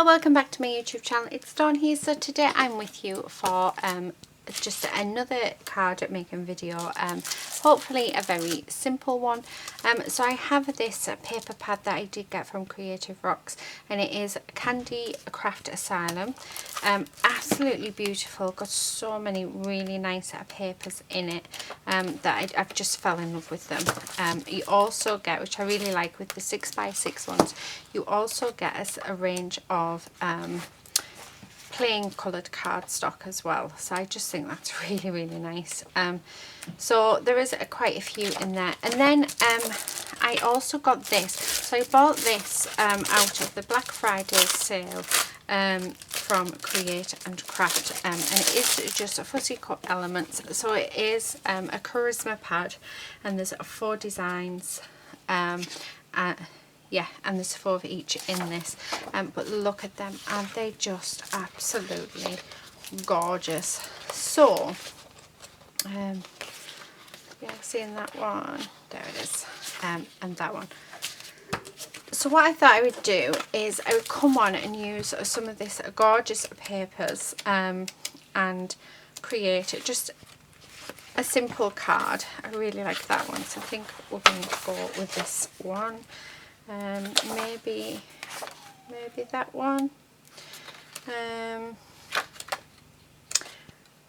Hello, welcome back to my YouTube channel. It's Dawn here. So today I'm with you for just another card making video, hopefully a very simple one. So I have this paper pad that I did get from Creative Rocks, and it is Candy Craft Asylum. Absolutely beautiful, got so many really nice papers in it that I've just fell in love with them. You also get, which I really like with the 6x6 ones, you also get a range of plain coloured cardstock as well, so I just think that's really nice. So there is quite a few in there, and then I also got this. So I bought this out of the Black Friday sale from Create and Craft, and it is just a fussy cut elements. So it is a charisma pad, and there's 4 designs. Yeah, and there's 4 of each in this, but look at them, and they just absolutely gorgeous. So yeah, seeing that one, there it is, and that one. So what I thought I would do is I would come on and use some of this gorgeous papers and create just a simple card. I really like that one, so I think we're going to go with this one. Maybe that one.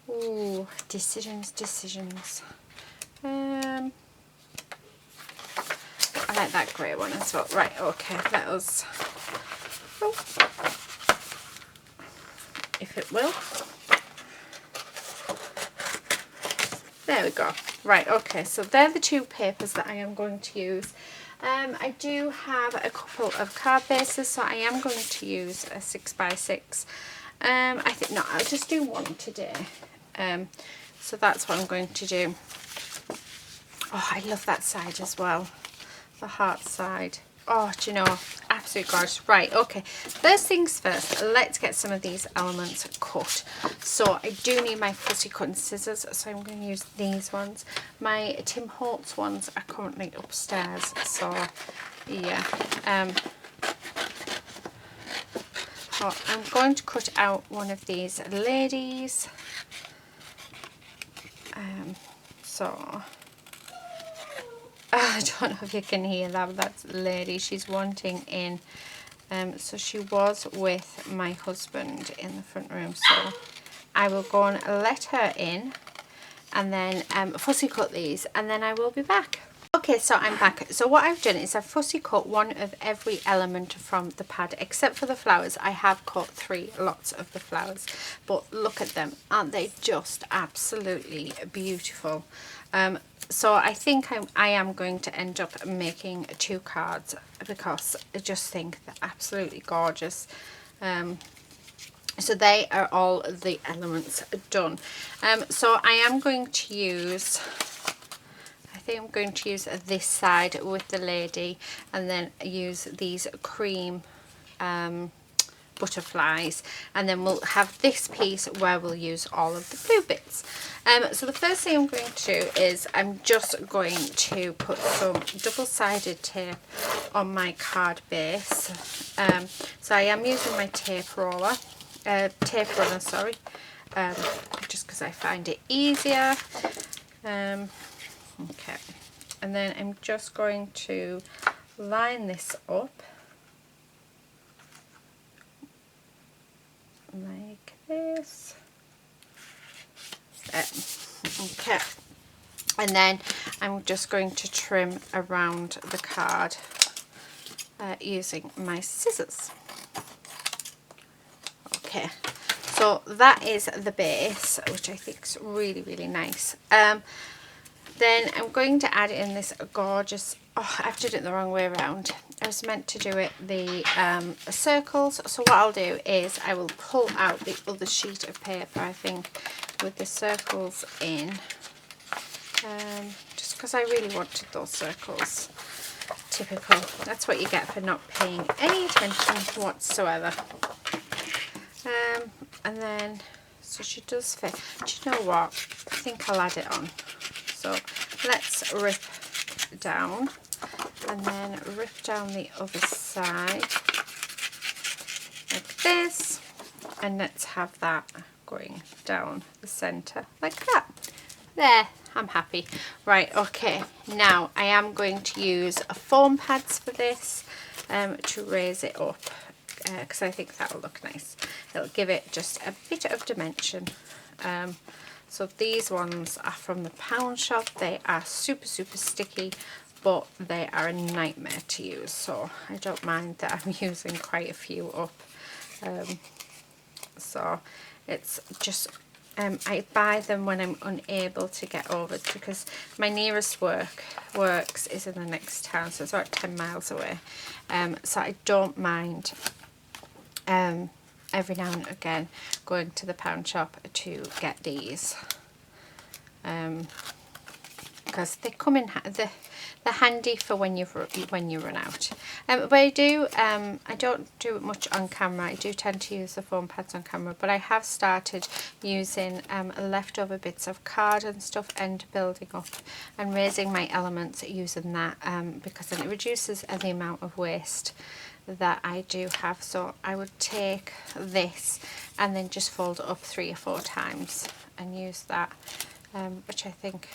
Ooh, decisions. I like that grey one as well. Right, okay, let us, if it will. There we go. Right, okay, so they're the 2 papers that I am going to use. I do have a couple of card bases, so I am going to use a 6x6. I think, no, I'll just do one today. So that's what I'm going to do. Oh, I love that side as well, the heart side. Oh, do you know, absolute gorgeous. Right, okay, first things first, let's get some of these elements cut. So I do need my fussy cutting scissors, so I'm going to use these ones. My Tim Holtz ones are currently upstairs, so yeah. Oh, I'm going to cut out one of these ladies. So I don't know if you can hear that, but that's the lady. She's wanting in. So she was with my husband in the front room, so I will go and let her in and then fussy cut these, and then I will be back. Okay, so I'm back. So what I've done is I've fussy cut one of every element from the pad except for the flowers. I have cut 3 lots of the flowers, but look at them, aren't they just absolutely beautiful? So I think I am going to end up making 2 cards because I just think they're absolutely gorgeous. So they are all the elements done. So I am going to use, I think I'm going to use this side with the lady, and then use these cream butterflies, and then we'll have this piece where we'll use all of the blue bits. So the first thing I'm going to do is I'm just going to put some double-sided tape on my card base. So I am using my tape runner, sorry, just because I find it easier. Okay, and then I'm just going to line this up like this. Okay, and then I'm just going to trim around the card using my scissors. Okay, so that is the base, which I think is really nice. Then I'm going to add in this gorgeous, oh, I've done it the wrong way around. I was meant to do it the circles. So what I'll do is I will pull out the other sheet of paper, I think, with the circles in. Just because I really wanted those circles. Typical. That's what you get for not paying any attention whatsoever. And then, so she does fit. Do you know what? I think I'll add it on. So let's rip down, and then rip down the other side like this, and let's have that going down the centre like that. There, I'm happy. Right, okay, now I am going to use foam pads for this to raise it up, because I think that'll look nice. It'll give it just a bit of dimension. So these ones are from the pound shop. They are super sticky, but they are a nightmare to use, so I don't mind that I'm using quite a few up. So it's just I buy them when I'm unable to get over, because my nearest works is in the next town, so it's about 10 miles away. So I don't mind every now and again going to the pound shop to get these, because they come in they're handy for when you run out. But I don't do it much on camera. I do tend to use the foam pads on camera, but I have started using leftover bits of card and stuff and building up and raising my elements using that, because then it reduces the amount of waste that I do have. So I would take this and then just fold it up 3 or 4 times and use that, which I think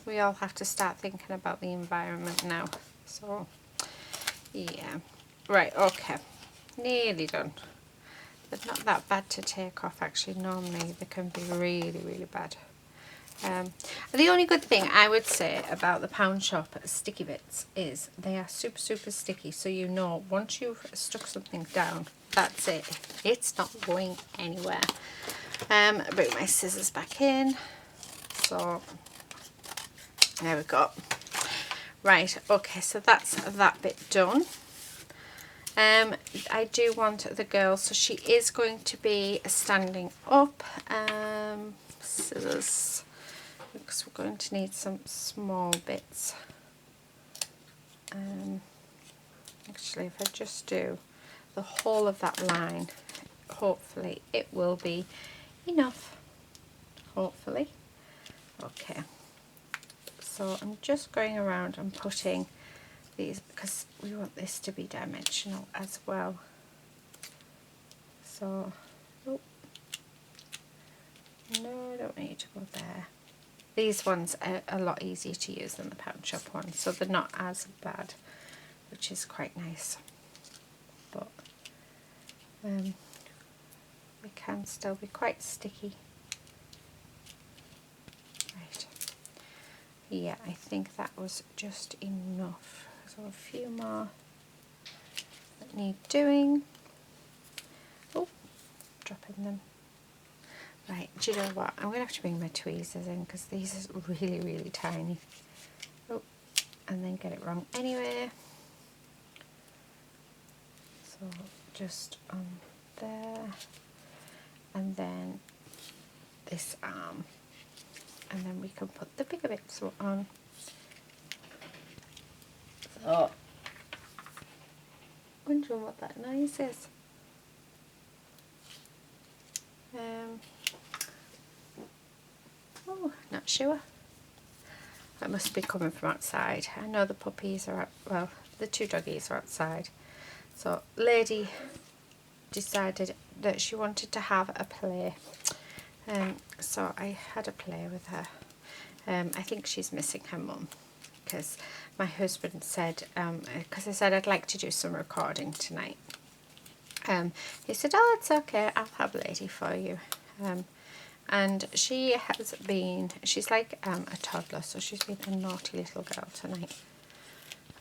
we all have to start thinking about the environment now. So yeah, right, okay, nearly done. They're not that bad to take off actually. Normally they can be really bad. The only good thing I would say about the pound shop sticky bits is they are super sticky, so you know once you've stuck something down, that's it, it's not going anywhere. Bring my scissors back in. So there we go. Right, okay, so that's that bit done. I do want the girl, so she is going to be standing up. Scissors, because we're going to need some small bits. Actually, if I just do the whole of that line, hopefully it will be enough. Hopefully. Okay. So I'm just going around and putting these, because we want this to be dimensional as well. So, oh, no, I don't need to go there. These ones are a lot easier to use than the pound shop ones, so they're not as bad, which is quite nice. But they can still be quite sticky. Right. Yeah, I think that was just enough. So a few more that need doing. Oh, dropping them. Right, do you know what? I'm going to have to bring my tweezers in because these are really tiny. Oh, and then get it wrong anyway. So just on there, and then this arm, and then we can put the bigger bits on. So, wondering what that noise is. Oh, not sure. That must be coming from outside. I know the puppies are out, well, the 2 doggies are outside. So, lady decided that she wanted to have a play. So I had a play with her. I think she's missing her mum, because my husband said, because I said I'd like to do some recording tonight. He said, oh, it's okay, I'll have Lady for you. And she has been, she's like a toddler, so she's been a naughty little girl tonight.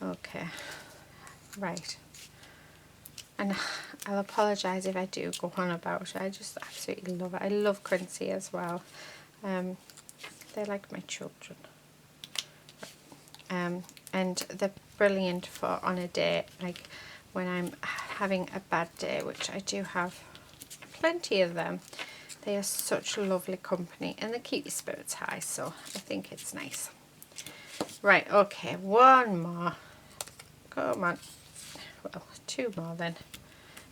Okay, right. And I'll apologise if I do go on about it. I just absolutely love it. I love Quincy as well. They're like my children. And they're brilliant for on a day, like when I'm having a bad day, which I do have plenty of them. They are such lovely company and they keep your spirits high, so I think it's nice. Right, okay, one more. Come on. Well, 2 more then.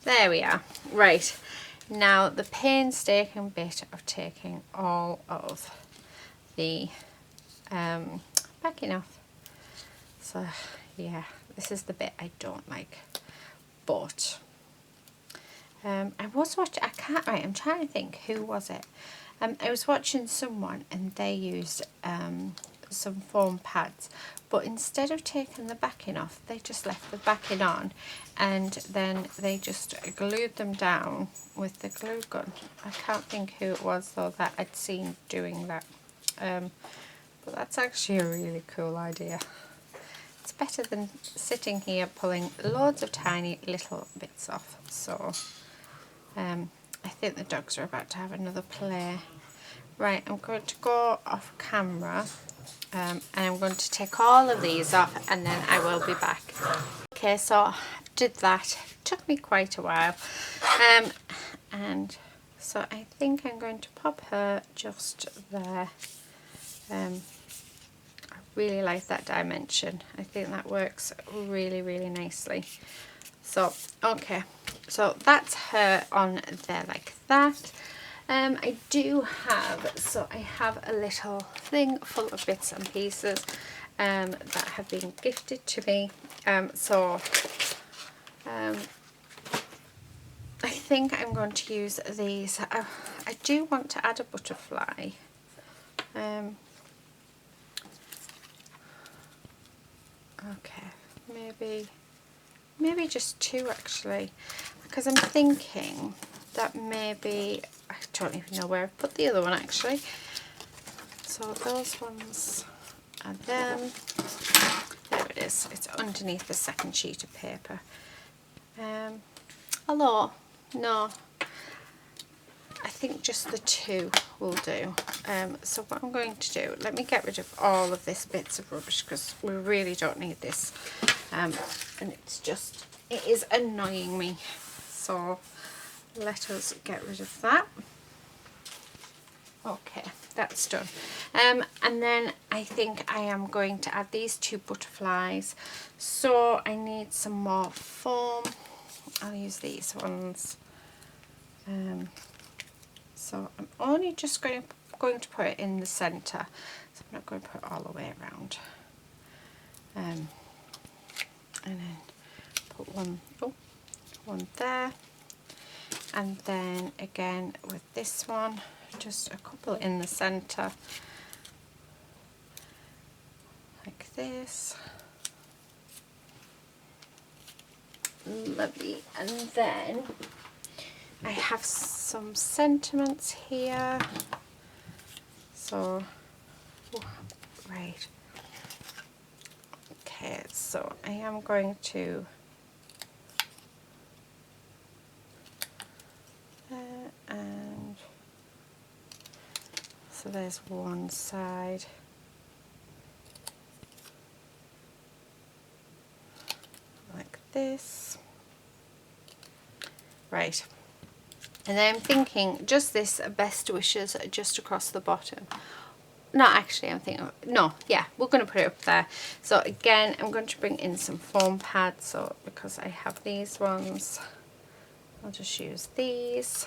There we are. Right, now the painstaking bit of taking all of the backing off. So yeah, this is the bit I don't like, but I was watching, I can't, right, I'm trying to think, who was it? I was watching someone and they used some foam pads, but instead of taking the backing off, they just left the backing on, and then they just glued them down with the glue gun. I can't think who it was though that I'd seen doing that, but that's actually a really cool idea. It's better than sitting here pulling loads of tiny little bits off. So I think the dogs are about to have another play. Right, I'm going to go off camera, and I'm going to take all of these off, and then I will be back. Okay, so I did that. It took me quite a while, and so I think I'm going to pop her just there. I really like that dimension. I think that works really, really nicely. So, okay, so that's her on there like that. I do have, so I have a little thing full of bits and pieces that have been gifted to me. I think I'm going to use these. I do want to add a butterfly. Okay, maybe just two actually, because I'm thinking that maybe, I don't even know where I've put the other one actually. So those ones are them. There it is. It's underneath the second sheet of paper. Although, no, I think just the two will do. So what I'm going to do, let me get rid of all of this bits of rubbish because we really don't need this. And it is annoying me. So let us get rid of that. Okay, that's done. And then I think I am going to add these two butterflies. So I need some more foam. I'll use these ones. So I'm only just going to put it in the centre. So I'm not going to put it all the way around. And then put one there. And then again with this one, just a couple in the centre, like this. Lovely. And then I have some sentiments here. So, right. Okay, so I am going to and so there's one side. Like this. Right. And then I'm thinking just this best wishes just across the bottom. No, actually I'm thinking, no, yeah, we're going to put it up there. So again, I'm going to bring in some foam pads. So because I have these ones, I'll just use these.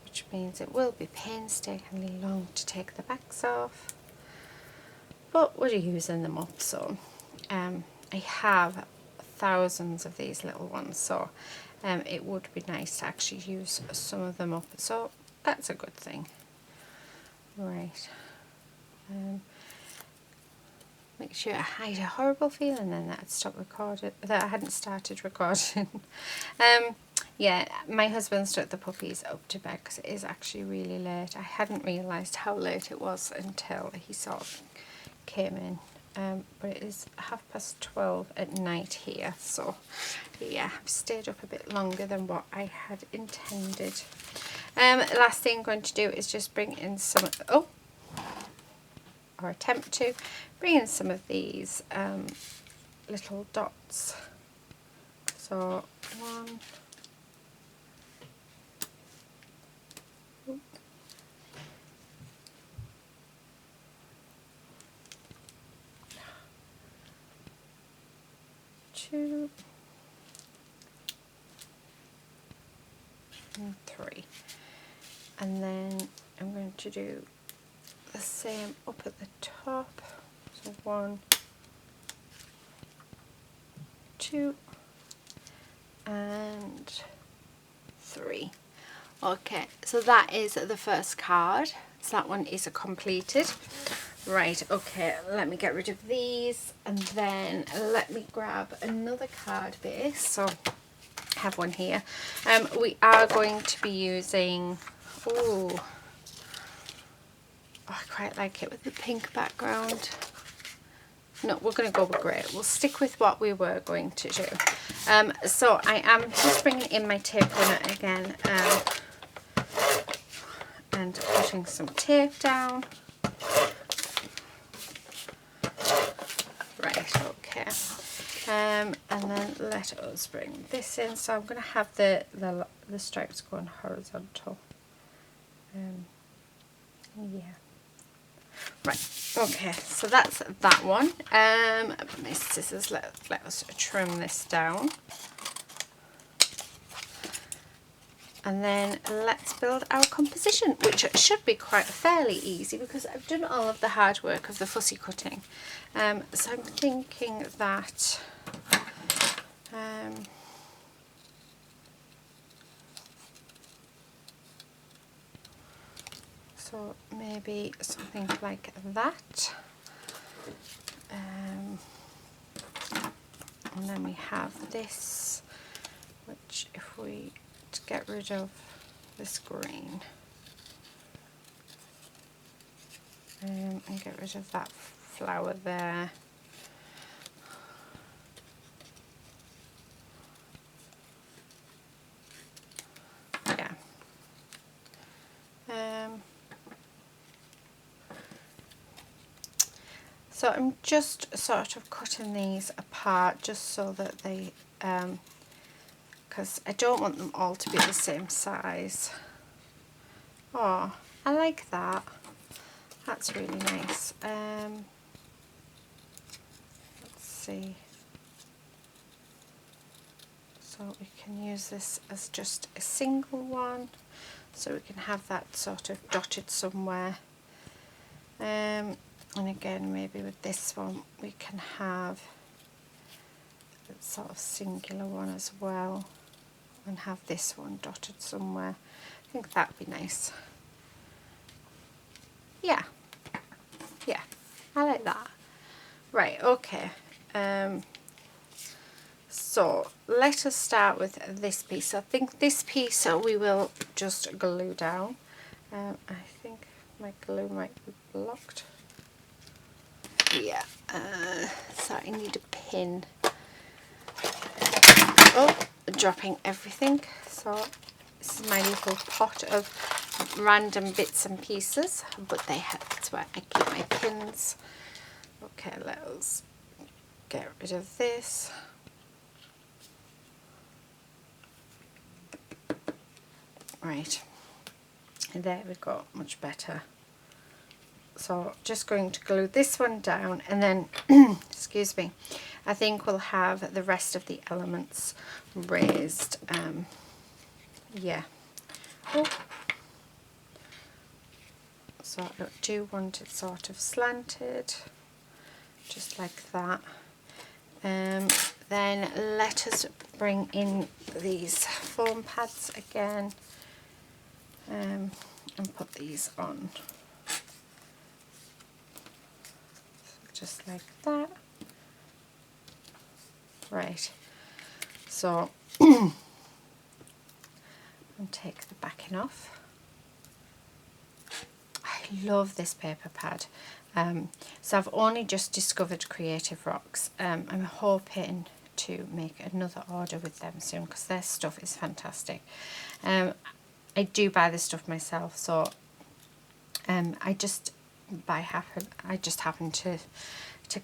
Which means it will be painstakingly long to take the backs off. But we're using them up, so I have thousands of these little ones, so it would be nice to actually use some of them up, so that's a good thing. Right, make sure I had a horrible feeling then that I'd stopped recording, that I hadn't started recording. Yeah, my husband's took the puppies up to bed because it is actually really late. I hadn't realised how late it was until he sort of came in. But it is 12:30 at night here, so yeah, I've stayed up a bit longer than what I had intended. The last thing I'm going to do is just bring in some, or attempt to bring in some of these little dots. So one, 2 and 3, and then I'm going to do the same up at the top. So 1, 2 and 3. Okay, so that is the first card. So that one is completed. Right, okay, let me get rid of these and then let me grab another card base. So I have one here. We are going to be using, oh, I quite like it with the pink background. No, we're going to go with grey. We'll stick with what we were going to do. So I am just bringing in my tape runner again. And putting some tape down. Right, okay. And then let us bring this in. So I'm going to have the stripes going horizontal. Yeah. Right, okay, so that's that one. My scissors, let us trim this down. And then let's build our composition, which should be quite fairly easy because I've done all of the hard work of the fussy cutting. So I'm thinking that so maybe something like that. And then we have this, which if we get rid of this green and get rid of that flower there. Yeah. So I'm just sort of cutting these apart just so that they because I don't want them all to be the same size. Oh, I like that. That's really nice. Let's see. So we can use this as just a single one. So we can have that sort of dotted somewhere. And again, maybe with this one we can have a sort of singular one as well. And have this one dotted somewhere. I think that'd be nice. Yeah, I like that. Right, okay. So let us start with this piece. I think this piece we will just glue down. I think my glue might be blocked. Yeah, so I need a pin. Oh, dropping everything. So this is my little pot of random bits and pieces, but that's where I keep my pins. Okay, let's get rid of this. Right, and there we go, much better. So just going to glue this one down and then, excuse me, I think we'll have the rest of the elements raised. Yeah. Oh. So I do want it sort of slanted, just like that. Then let us bring in these foam pads again and put these on. Just like that. Right, so and take the backing off. I love this paper pad. So I've only just discovered Creative Rocks. I'm hoping to make another order with them soon because their stuff is fantastic. I do buy this stuff myself, so I just happened to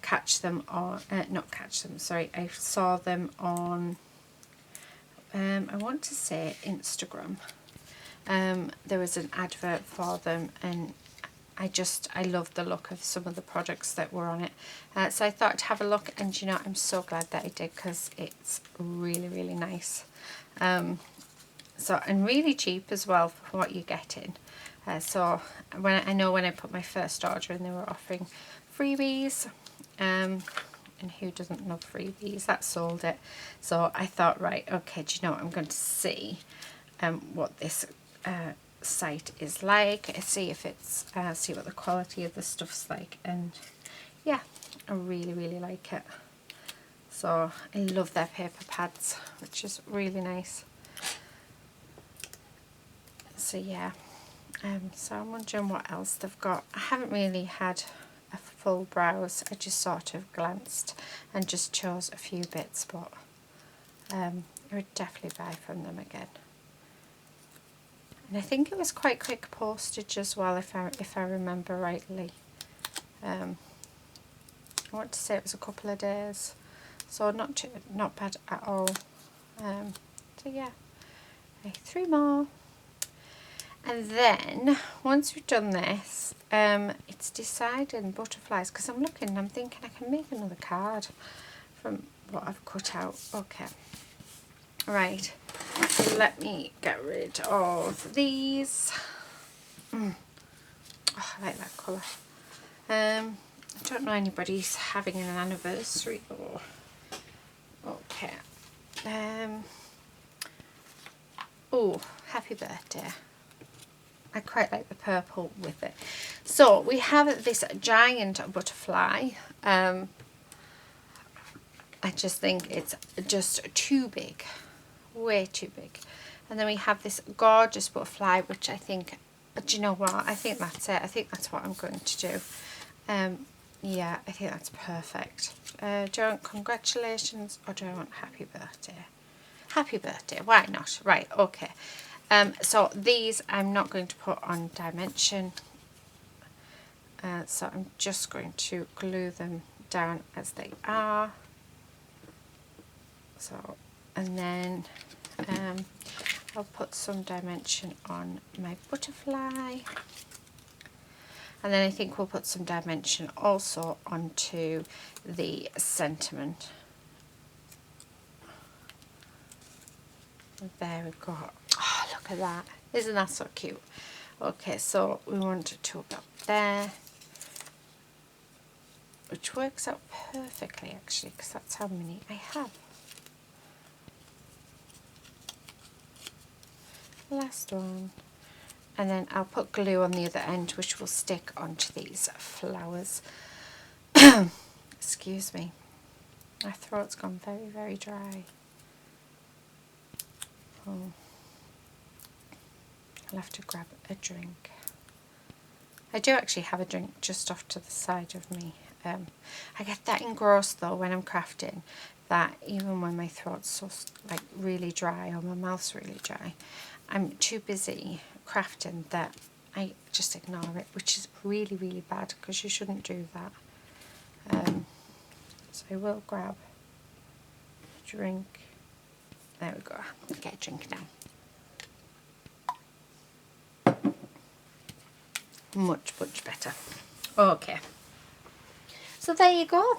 catch them on, not catch them, sorry, I saw them on, I want to say Instagram. There was an advert for them and I loved the look of some of the products that were on it. So I thought to have a look, and you know, I'm so glad that I did because it's really, really nice. So, and really cheap as well for what you're getting. So when I put my first order in, they were offering freebies. and who doesn't love freebies? That sold it. So I thought, right, okay, do you know what, I'm going to see what this site is like, see if it's see what the quality of the stuff's like, and yeah, I really like it. So I love their paper pads, which is really nice. So yeah, so I'm wondering what else they've got. I haven't really had a full browse, I just sort of glanced and just chose a few bits, but I would definitely buy from them again. And I think it was quite quick postage as well, if I remember rightly. I want to say it was a couple of days, so not bad at all. So yeah, okay, 3 more. And then once we've done this, it's deciding butterflies, because I'm looking and I'm thinking I can make another card from what I've cut out. Okay, right, so let me get rid of these. Oh, I like that colour. I don't know anybody's having an anniversary though. Okay. Oh, happy birthday. I quite like the purple with it. So we have this giant butterfly. I just think it's just too big, way too big. And then we have this gorgeous butterfly, which I think, do you know what, I think that's it. I think that's what I'm going to do. Yeah, I think that's perfect. Do I want congratulations or do I want happy birthday? Happy birthday, why not? Right, okay. So these I'm not going to put on dimension. So I'm just going to glue them down as they are. So, and then I'll put some dimension on my butterfly. And then I think we'll put some dimension also onto the sentiment. There we go. Oh, look at that. Isn't that so cute? Okay, so we want to up there, which works out perfectly actually, because that's how many I have. Last one. And then I'll put glue on the other end, which will stick onto these flowers. Excuse me. My throat's gone very dry. Oh. I'll have to grab a drink. I do actually have a drink just off to the side of me. I get that engrossed though when I'm crafting, that even when my throat's so like really dry or my mouth's really dry, I'm too busy crafting that I just ignore it, which is really bad, because you shouldn't do that. So I will grab a drink. There we go. I'll get a drink now. Much better. Okay, so there you go.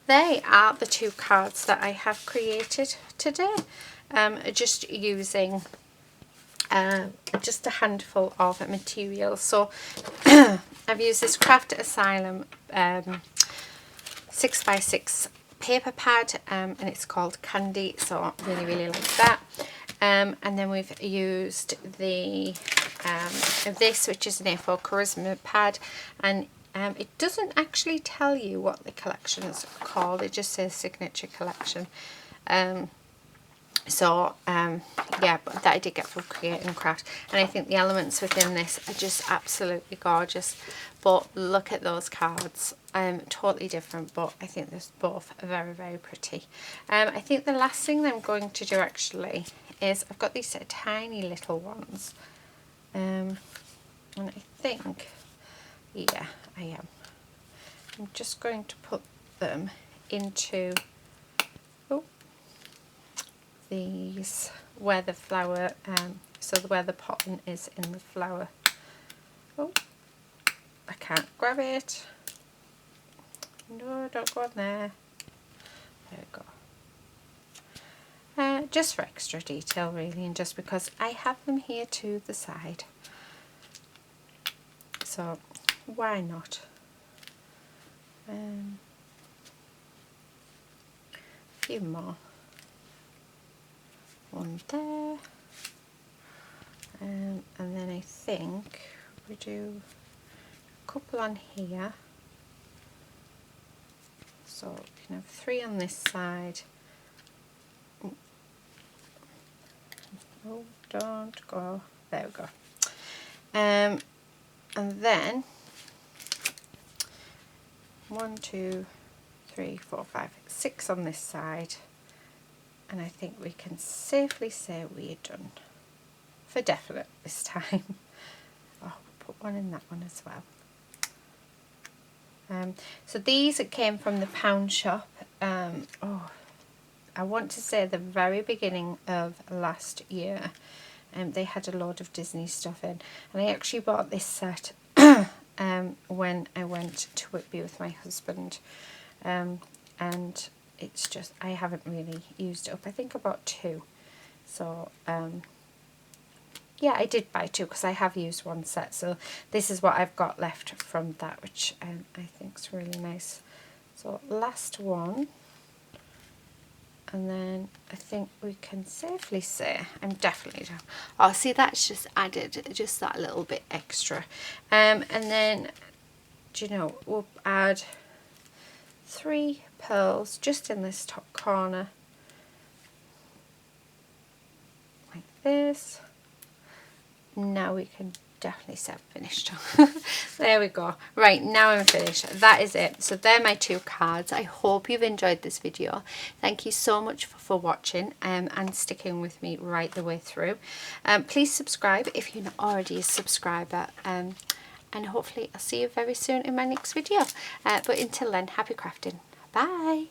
They are the 2 cards that I have created today, just using just a handful of materials. So I've used this Craft Asylum 6x6 paper pad, and it's called Candy, so I really like that. And then we've used the this, which is an A4 Chrisma pad, and it doesn't actually tell you what the collection is called, it just says Signature Collection. Yeah, but that I did get from Create and Craft, and I think the elements within this are just absolutely gorgeous. But look at those cards, totally different, but I think they're both very pretty. I think the last thing that I'm going to do actually is, I've got these tiny little ones, and I think, yeah, I am. I'm just going to put them into these where the flower, so where the pollen is in the flower. Oh, I can't grab it. No, don't go on there. There we go. Just for extra detail really, and just because I have them here to the side. So why not? few more. One there. And then I think we do a couple on here. So we can have 3 on this side. Oh, don't go. There we go. And then 1, 2, 3, 4, 5, 6 on this side. And I think we can safely say we're done. For definite this time. Oh, put one in that one as well. So these came from the pound shop. Oh, I want to say the very beginning of last year. They had a load of Disney stuff in, and I actually bought this set when I went to Whitby with my husband. And it's just, I haven't really used it up. I think I bought 2. So yeah, I did buy 2 because I have used 1 set. So this is what I've got left from that, which I think is really nice. So last one. And then I think we can safely say I'm definitely done. Oh, see, that's just added just that little bit extra. And then, do you know, we'll add 3 pearls just in this top corner. Like this. Now we can definitely say I'm finished. There we go. Right, now I'm finished. That is it. So they're my 2 cards. I hope you've enjoyed this video. Thank you so much for watching and sticking with me right the way through. Please subscribe if you're not already a subscriber. And hopefully I'll see you very soon in my next video. But until then, happy crafting. Bye.